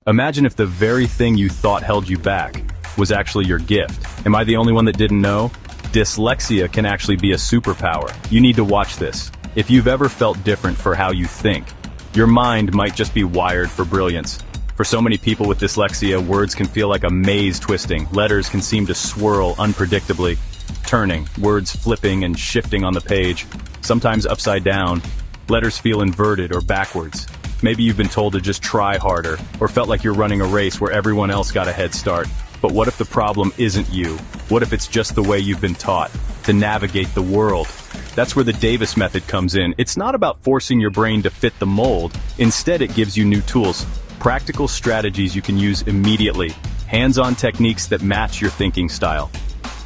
Imagine if the very thing you thought held you back was actually your gift. Am I the only one that didn't know? Dyslexia can actually be a superpower. You need to watch this. If you've ever felt different for how you think, your mind might just be wired for brilliance. For so many people with dyslexia, words can feel like a maze twisting. Letters can seem to swirl unpredictably, turning, words flipping and shifting on the page, sometimes upside down. Letters feel inverted or backwards. Maybe you've been told to just try harder, or felt like you're running a race where everyone else got a head start. But what if the problem isn't you? What if it's just the way you've been taught to navigate the world? That's where the Davis method comes in. It's not about forcing your brain to fit the mold. Instead, it gives you new tools, practical strategies you can use immediately, hands-on techniques that match your thinking style,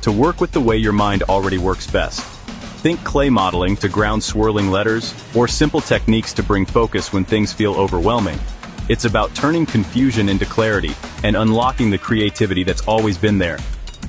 to work with the way your mind already works best. Think clay modeling to ground swirling letters, or simple techniques to bring focus when things feel overwhelming. It's about turning confusion into clarity and unlocking the creativity that's always been there.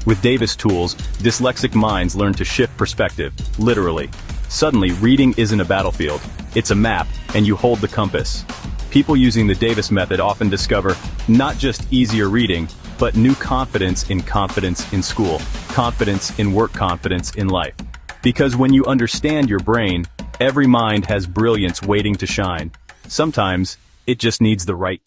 With Davis tools, dyslexic minds learn to shift perspective, literally. Suddenly, reading isn't a battlefield, it's a map, and you hold the compass. People using the Davis method often discover not just easier reading, but new confidence in school, confidence in work, confidence in life. Because when you understand your brain, every mind has brilliance waiting to shine. Sometimes, it just needs the right